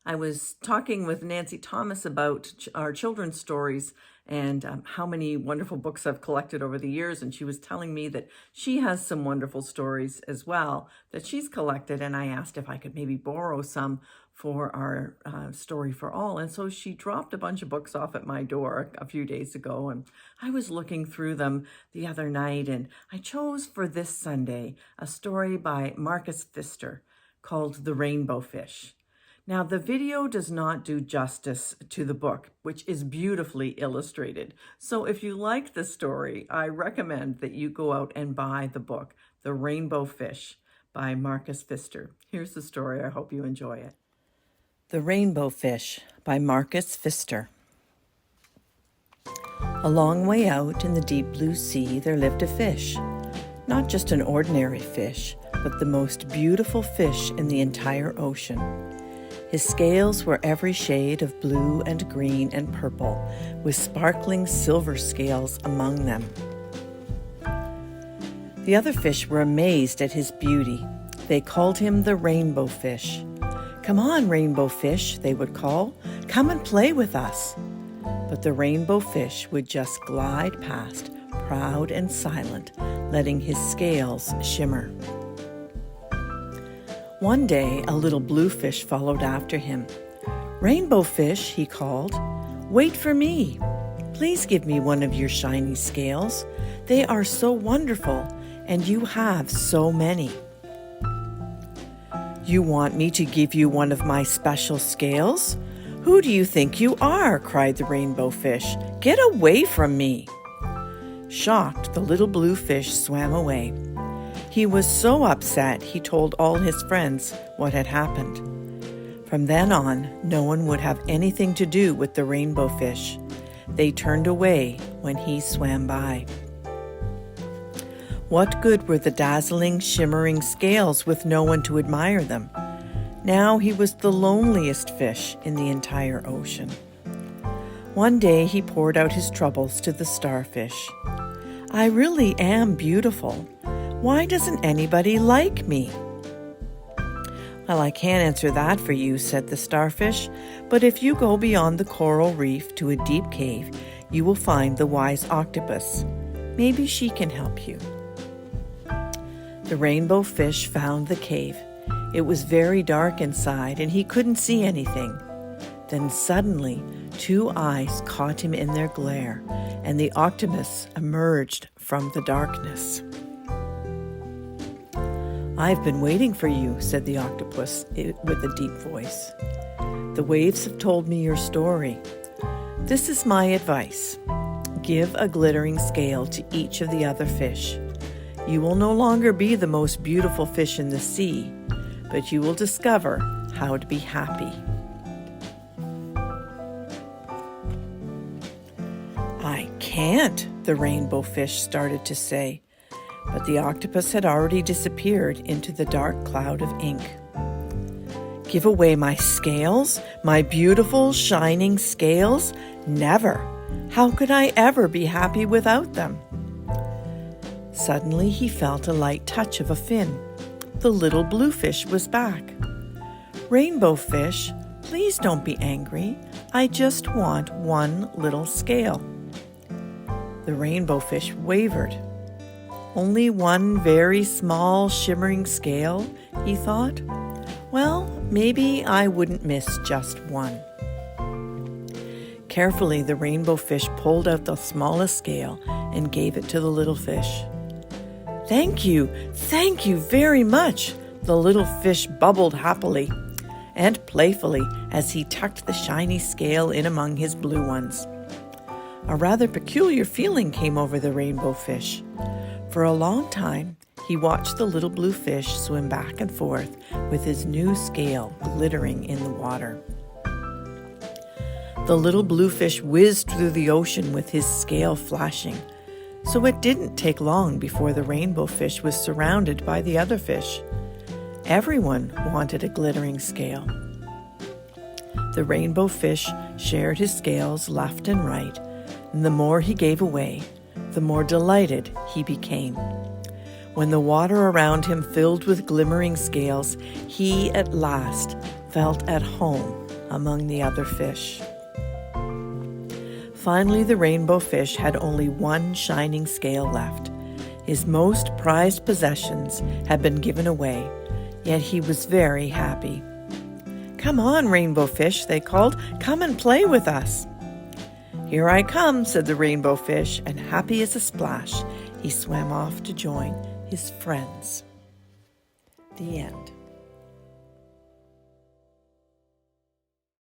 I was talking with Nancy Thomas about our children's stories and how many wonderful books I've collected over the years. And she was telling me that she has some wonderful stories as well that she's collected. And I asked if I could maybe borrow some for our Story for All. And so she dropped a bunch of books off at my door a few days ago. And I was looking through them the other night. And I chose for this Sunday a story by Marcus Pfister called The Rainbow Fish. Now, the video does not do justice to the book, which is beautifully illustrated. So if you like the story, I recommend that you go out and buy the book, The Rainbow Fish by Marcus Pfister. Here's the story. I hope you enjoy it. The Rainbow Fish by Marcus Pfister. A long way out in the deep blue sea, there lived a fish. Not just an ordinary fish, but the most beautiful fish in the entire ocean. His scales were every shade of blue and green and purple, with sparkling silver scales among them. The other fish were amazed at his beauty. They called him the Rainbow Fish. "Come on, Rainbow Fish," they would call. "Come and play with us." But the Rainbow Fish would just glide past, proud and silent, letting his scales shimmer. One day, a little blue fish followed after him. "Rainbow Fish," he called, "wait for me. Please give me one of your shiny scales. They are so wonderful, and you have so many." "You want me to give you one of my special scales? Who do you think you are?" cried the Rainbow Fish. "Get away from me." Shocked, the little blue fish swam away. He was so upset he told all his friends what had happened. From then on, no one would have anything to do with the Rainbow Fish. They turned away when he swam by. What good were the dazzling, shimmering scales with no one to admire them? Now he was the loneliest fish in the entire ocean. One day he poured out his troubles to the starfish. "I really am beautiful. Why doesn't anybody like me?" "Well, I can't answer that for you," said the starfish, "but if you go beyond the coral reef to a deep cave, you will find the Wise Octopus. Maybe she can help you." The Rainbow Fish found the cave. It was very dark inside, and he couldn't see anything. Then suddenly, two eyes caught him in their glare, and the octopus emerged from the darkness. "I've been waiting for you," said the octopus with a deep voice. "The waves have told me your story. This is my advice. Give a glittering scale to each of the other fish. You will no longer be the most beautiful fish in the sea, but you will discover how to be happy." "I can't," the Rainbow Fish started to say, but the octopus had already disappeared into the dark cloud of ink. "Give away my scales? My beautiful, shining scales? Never! How could I ever be happy without them?" Suddenly he felt a light touch of a fin. The little blue fish was back. "Rainbow Fish, please don't be angry. I just want one little scale." The Rainbow Fish wavered. "Only one very small, shimmering scale," he thought. "Well, maybe I wouldn't miss just one." Carefully, the Rainbow Fish pulled out the smallest scale and gave it to the little fish. Thank you very much," the little fish bubbled happily and playfully as he tucked the shiny scale in among his blue ones. A rather peculiar feeling came over the Rainbow Fish. For a long time, he watched the little blue fish swim back and forth with his new scale glittering in the water. The little blue fish whizzed through the ocean with his scale flashing, so it didn't take long before the Rainbow Fish was surrounded by the other fish. Everyone wanted a glittering scale. The Rainbow Fish shared his scales left and right, and the more he gave away, the more delighted he became. When the water around him filled with glimmering scales, he at last felt at home among the other fish. Finally, the rainbow fish had only one shining scale left. His most prized possessions had been given away, yet he was very happy. "Come on, rainbow fish," they called. "Come and play with us." "Here I come," said the rainbow fish, and happy as a splash, he swam off to join his friends. The end.